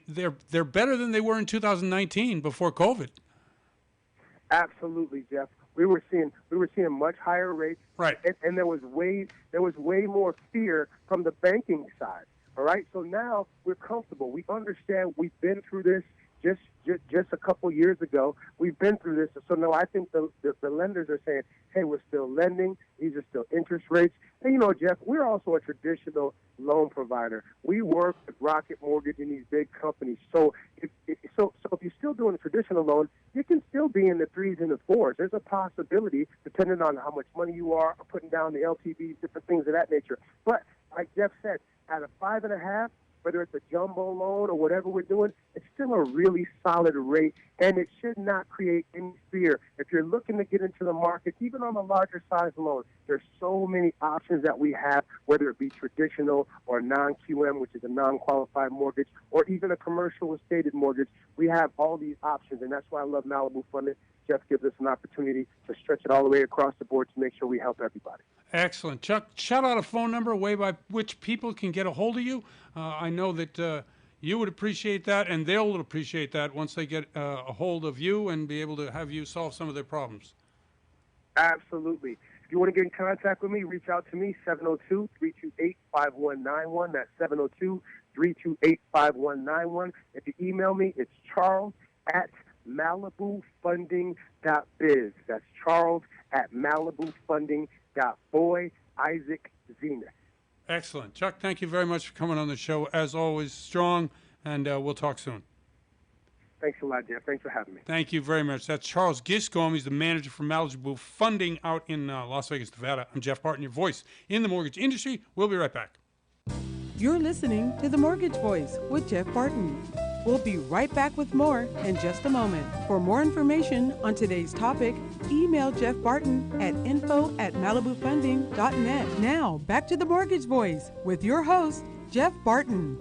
they're better than they were in 2019 before COVID. Absolutely, Jeff. We were seeing much higher rates, Right. and there was way more fear from the banking side. All right, so now we're comfortable. We understand. We've been through this just a couple years ago. We've been through this, so now I think the lenders are saying, hey, we're still lending. These are still interest rates. And you know, Jeff, we're also a traditional loan provider. We work with Rocket Mortgage and these big companies. So if you're still doing a traditional loan, you can still be in the 3s and the 4s. There's a possibility, depending on how much money you are putting down, the LTVs, different things of that nature. But like Jeff said, at a 5.5, whether it's a jumbo loan or whatever we're doing, it's still a really solid rate, and it should not create any fear. If you're looking to get into the market, even on a larger size loan, there's so many options that we have, whether it be traditional or non-QM, which is a non-qualified mortgage, or even a commercial stated mortgage. We have all these options, and that's why I love Malibu Funding. Jeff gives us an opportunity to stretch it all the way across the board to make sure we help everybody. Excellent. Chuck, shout out a phone number, a way by which people can get a hold of you. I know that you would appreciate that, and they'll appreciate that once they get a hold of you and be able to have you solve some of their problems. Absolutely. If you want to get in contact with me, reach out to me, 702-328-5191. That's 702-328-5191. If you email me, it's charles@malibufunding.biz. That's charles@malibufunding.boy, Isaac Zenith. Excellent. Chuck, thank you very much for coming on the show. As always, strong, and we'll talk soon. Thanks a lot, Jeff. Thanks for having me. Thank you very much. That's Charles Giscombe. He's the manager for Malibu Funding out in Las Vegas, Nevada. I'm Jeff Barton, your voice in the mortgage industry. We'll be right back. You're listening to The Mortgage Voice with Jeff Barton. We'll be right back with more in just a moment. For more information on today's topic, email Jeff Barton at info@malibufunding.net. Now, back to The Mortgage Voice with your host, Jeff Barton.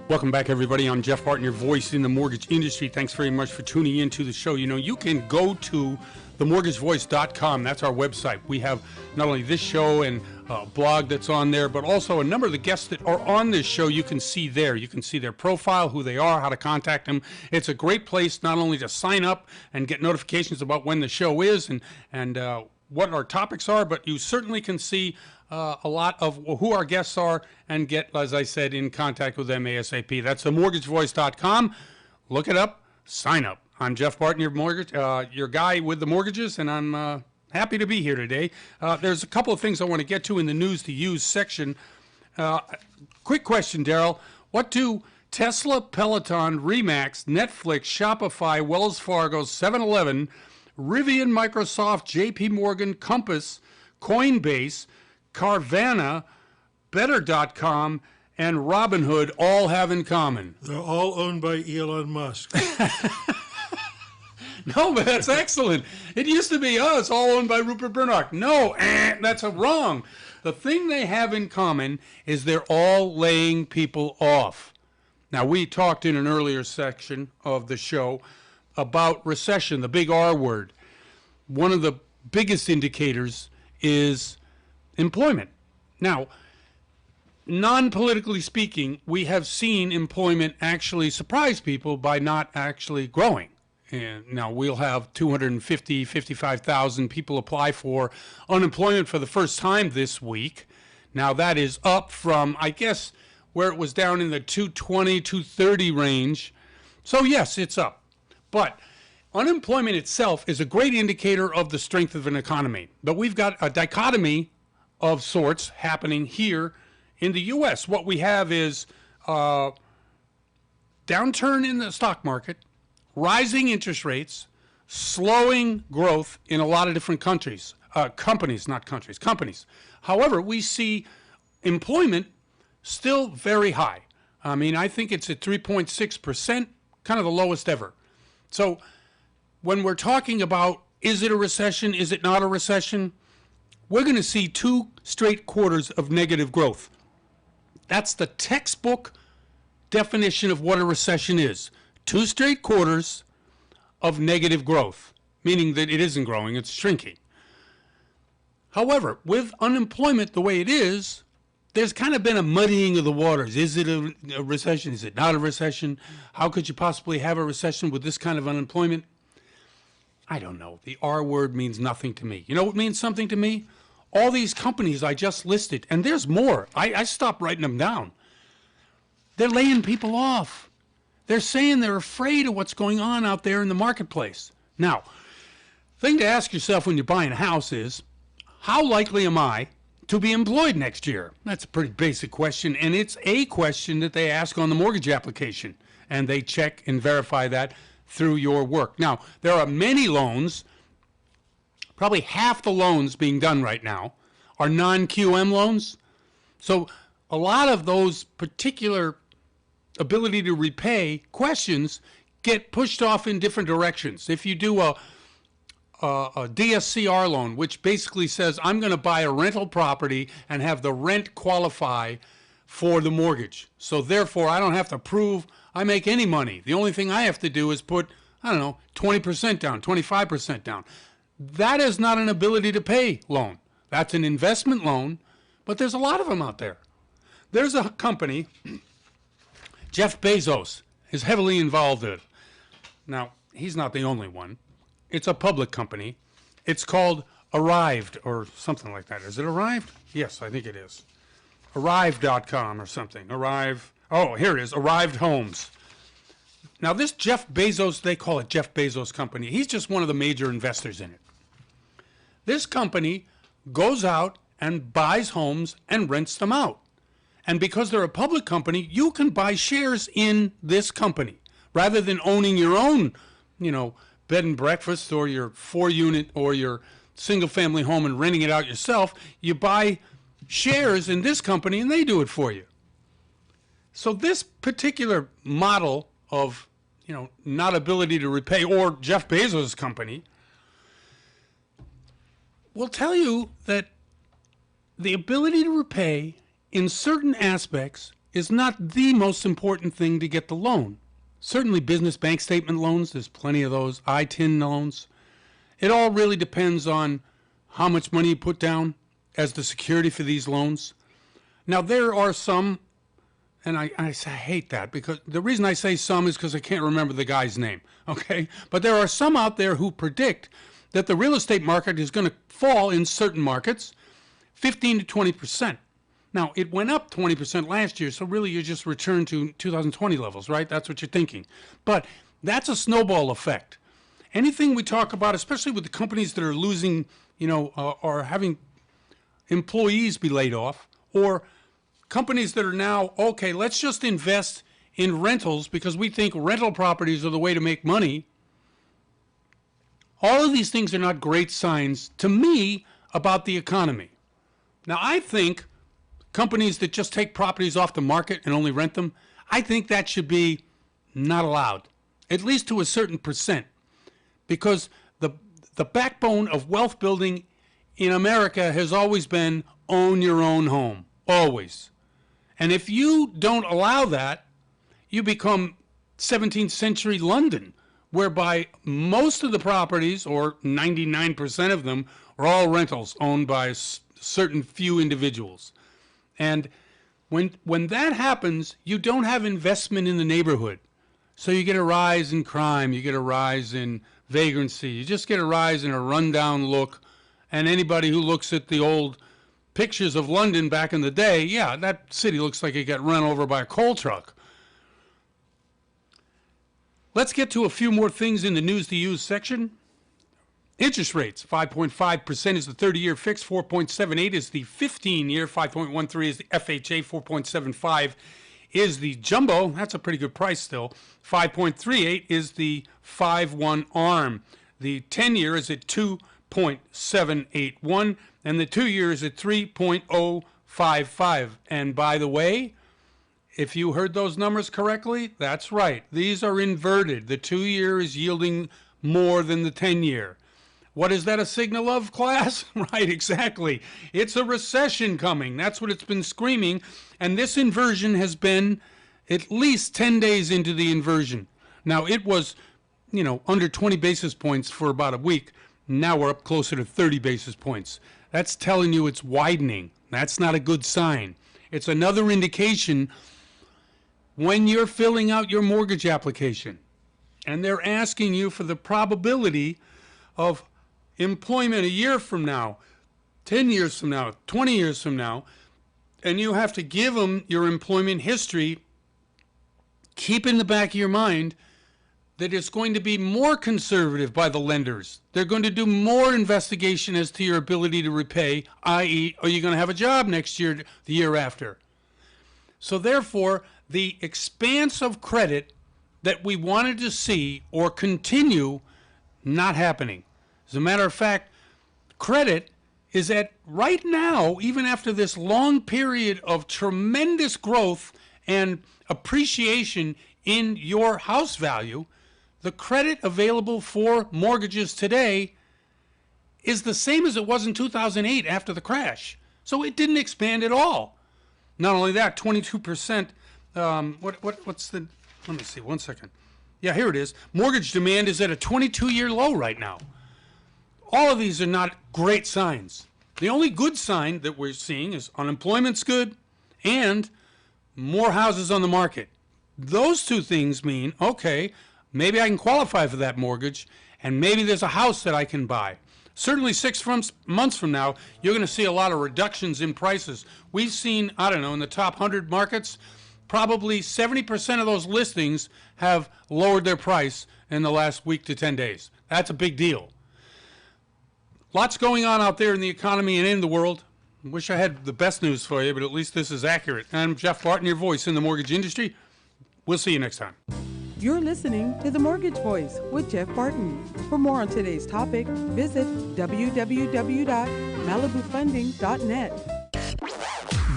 Welcome back, everybody. I'm Jeff Barton, your voice in the mortgage industry. Thanks very much for tuning in to the show. You know, you can go to themortgagevoice.com. That's our website. We have not only this show and a blog that's on there, but also a number of the guests that are on this show you can see there. You can see their profile, who they are, how to contact them. It's a great place not only to sign up and get notifications about when the show is and what our topics are, but you certainly can see a lot of who our guests are and get, as I said, in contact with them ASAP. That's themortgagevoice.com. Look it up. Sign up. I'm Jeff Barton, your guy with the mortgages, and I'm happy to be here today. There's a couple of things I want to get to in the news to use section. Quick question, Daryl. What do Tesla, Peloton, Remax, Netflix, Shopify, Wells Fargo, 7-Eleven, Rivian, Microsoft, JP Morgan, Compass, Coinbase, Carvana, Better.com, and Robinhood all have in common? They're all owned by Elon Musk. No, but that's excellent. It used to be, it's all owned by Rupert Murdoch. No, that's wrong. The thing they have in common is they're all laying people off. Now, we talked in an earlier section of the show about recession, the big R word. One of the biggest indicators is employment. Now, non-politically speaking, we have seen employment actually surprise people by not actually growing. And now we'll have 55,000 people apply for unemployment for the first time this week. Now that is up from, I guess, where it was down in the 220, 230 range. So yes, it's up. But unemployment itself is a great indicator of the strength of an economy. But we've got a dichotomy of sorts happening here in the U.S. What we have is downturn in the stock market, rising interest rates, slowing growth in a lot of different countries, companies, not countries, companies. However, we see employment still very high. I mean, I think it's at 3.6%, kind of the lowest ever. So when we're talking about, is it a recession, is it not a recession, we're going to see 2 straight quarters of negative growth. That's the textbook definition of what a recession is. 2 straight quarters of negative growth, meaning that it isn't growing, it's shrinking. However, with unemployment the way it is, there's kind of been a muddying of the waters. Is it a recession? Is it not a recession? How could you possibly have a recession with this kind of unemployment? I don't know. The R word means nothing to me. You know what means something to me? All these companies I just listed, and there's more. I stopped writing them down. They're laying people off. They're saying they're afraid of what's going on out there in the marketplace. Now, thing to ask yourself when you're buying a house is, how likely am I to be employed next year? That's a pretty basic question, and it's a question that they ask on the mortgage application, and they check and verify that through your work. Now, there are many loans. Probably half the loans being done right now are non-QM loans. So a lot of those particular ability to repay questions get pushed off in different directions. If you do a DSCR loan, which basically says I'm going to buy a rental property and have the rent qualify for the mortgage. So therefore, I don't have to prove I make any money. The only thing I have to do is put, 20% down, 25% down. That is not an ability to pay loan. That's an investment loan, but there's a lot of them out there. There's a company, Jeff Bezos is heavily involved in it. Now, he's not the only one. It's a public company. It's called Arrived or something like that. Is it Arrived? Yes, I think it is. Arrive.com or something. Arrive. Oh, here it is. Arrived Homes. Now, this Jeff Bezos, they call it Jeff Bezos Company. He's just one of the major investors in it. This company goes out and buys homes and rents them out. And because they're a public company, you can buy shares in this company rather than owning your own, bed and breakfast or your 4-unit or your single-family home and renting it out yourself. You buy shares in this company and they do it for you. So this particular model of, not ability to repay, or Jeff Bezos' company, will tell you that the ability to repay in certain aspects is not the most important thing to get the loan. Certainly business bank statement loans, there's plenty of those, ITIN loans. It all really depends on how much money you put down as the security for these loans. Now there are some, and I hate that, because the reason I say some is because I can't remember the guy's name, okay? But there are some out there who predict that the real estate market is going to fall in certain markets 15 to 20%. Now, it went up 20% last year, so really you just returned to 2020 levels, right? That's what you're thinking. But that's a snowball effect. Anything we talk about, especially with the companies that are losing, or having employees be laid off, or companies that are now, okay, let's just invest in rentals because we think rental properties are the way to make money. All of these things are not great signs to me about the economy. Now, I think companies that just take properties off the market and only rent them, I think that should be not allowed, at least to a certain percent, because the backbone of wealth building in America has always been own your own home, always. And if you don't allow that, you become 17th century London, whereby most of the properties, or 99% of them, are all rentals owned by certain few individuals. And When that happens, you don't have investment in the neighborhood. So you get a rise in crime, you get a rise in vagrancy, you just get a rise in a rundown look. And anybody who looks at the old pictures of London back in the day, yeah, that city looks like it got run over by a coal truck. Let's get to a few more things in the news to use section. Interest rates, 5.5% is the 30-year fix, 4.78 is the 15-year, 5.13 is the FHA, 4.75 is the jumbo. That's a pretty good price still. 5.38 is the 5-1 ARM. The 10-year is at 2.781, and the 2-year is at 3.055. And by the way, if you heard those numbers correctly, that's right. These are inverted. The 2-year is yielding more than the 10-year. What is that a signal of, class? Right, exactly. It's a recession coming. That's what it's been screaming. And this inversion has been at least 10 days into the inversion. Now, it was, under 20 basis points for about a week. Now we're up closer to 30 basis points. That's telling you it's widening. That's not a good sign. It's another indication when you're filling out your mortgage application and they're asking you for the probability of employment a year from now, 10 years from now, 20 years from now, and you have to give them your employment history, keep in the back of your mind that it's going to be more conservative by the lenders. They're going to do more investigation as to your ability to repay, i.e., are you going to have a job next year, the year after? So therefore, the expanse of credit that we wanted to see or continue, not happening. As a matter of fact, credit is at, right now, even after this long period of tremendous growth and appreciation in your house value, the credit available for mortgages today is the same as it was in 2008 after the crash. So it didn't expand at all. Not only that, 22%, what's the, let me see, one second. Yeah, here it is. Mortgage demand is at a 22-year low right now. All of these are not great signs. The only good sign that we're seeing is unemployment's good and more houses on the market. Those two things mean, okay, maybe I can qualify for that mortgage and maybe there's a house that I can buy. Certainly 6 months from now, you're going to see a lot of reductions in prices. We've seen, I don't know, in the top 100 markets, probably 70% of those listings have lowered their price in the last week to 10 days. That's a big deal. Lots going on out there in the economy and in the world. I wish I had the best news for you, but at least this is accurate. I'm Jeff Barton, your voice in the mortgage industry. We'll see you next time. You're listening to The Mortgage Voice with Jeff Barton. For more on today's topic, visit www.malibufunding.net.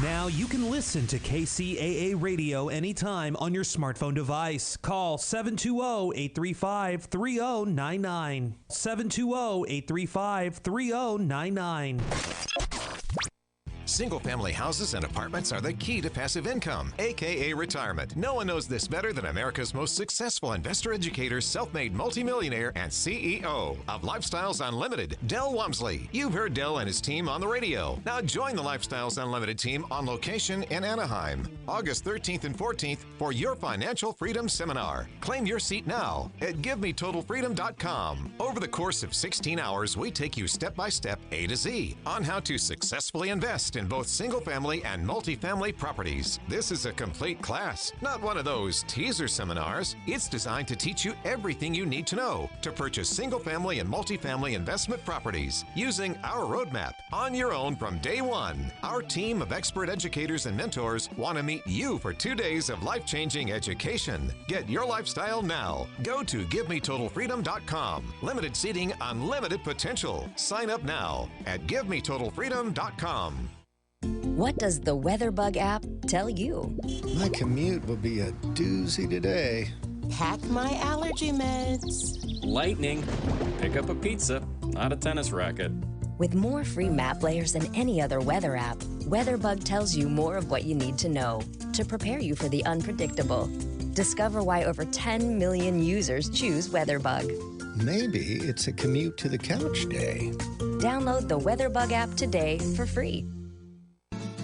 Now you can listen to KCAA Radio anytime on your smartphone device. Call 720-835-3099. 720-835-3099. Single-family houses and apartments are the key to passive income, a.k.a. retirement. No one knows this better than America's most successful investor educator, self-made multimillionaire, and CEO of Lifestyles Unlimited, Del Walmsley. You've heard Del and his team on the radio. Now join the Lifestyles Unlimited team on location in Anaheim, August 13th and 14th for your Financial Freedom Seminar. Claim your seat now at GiveMeTotalFreedom.com. Over the course of 16 hours, we take you step-by-step, A to Z, on how to successfully invest in both single-family and multifamily properties. This is a complete class, not one of those teaser seminars. It's designed to teach you everything you need to know to purchase single-family and multifamily investment properties using our roadmap on your own from day one. Our team of expert educators and mentors want to meet you for 2 days of life-changing education. Get your lifestyle now. Go to GiveMeTotalFreedom.com. Limited seating, unlimited potential. Sign up now at GiveMeTotalFreedom.com. What does the WeatherBug app tell you? My commute will be a doozy today. Pack my allergy meds. Lightning. Pick up a pizza, not a tennis racket. With more free map layers than any other weather app, WeatherBug tells you more of what you need to know to prepare you for the unpredictable. Discover why over 10 million users choose WeatherBug. Maybe it's a commute to the couch day. Download the WeatherBug app today for free.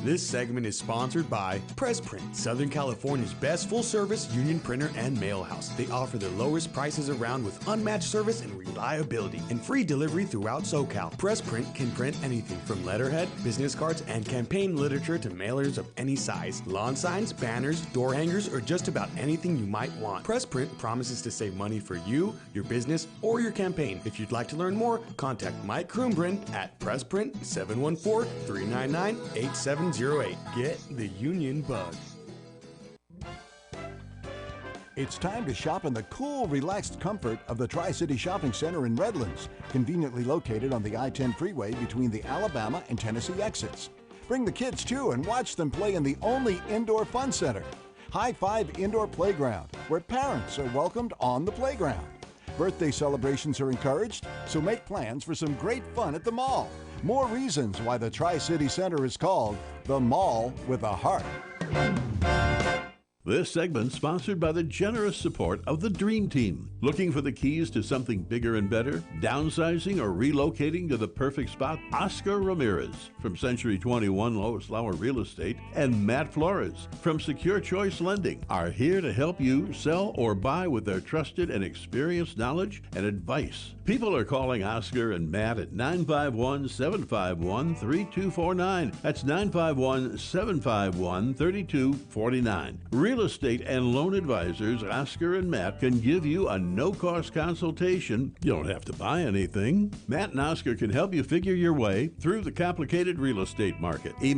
This segment is sponsored by PressPrint, Southern California's best full-service union printer and mail house. They offer the lowest prices around with unmatched service and reliability and free delivery throughout SoCal. PressPrint can print anything from letterhead, business cards, and campaign literature to mailers of any size, lawn signs, banners, door hangers, or just about anything you might want. PressPrint promises to save money for you, your business, or your campaign. If you'd like to learn more, contact Mike Krumbrand at PressPrint 714-399-8708. Get the union bug. It's time to shop in the cool, relaxed comfort of the Tri-City Shopping Center in Redlands, conveniently located on the I-10 freeway between the Alabama and Tennessee exits. Bring the kids too and watch them play in the only indoor fun center, High Five Indoor Playground, where parents are welcomed on the playground. Birthday celebrations are encouraged, so make plans for some great fun at the mall. More reasons why the Tri-City Center is called the Mall with a Heart. This segment sponsored by the generous support of the Dream Team. Looking for the keys to something bigger and better? Downsizing or relocating to the perfect spot? Oscar Ramirez from Century 21 Lois Lauer Real Estate and Matt Flores from Secure Choice Lending are here to help you sell or buy with their trusted and experienced knowledge and advice. People are calling Oscar and Matt at 951-751-3249. That's 951-751-3249. Real estate and loan advisors Oscar and Matt can give you a no-cost consultation. You don't have to buy anything. Matt and Oscar can help you figure your way through the complicated real estate market. Email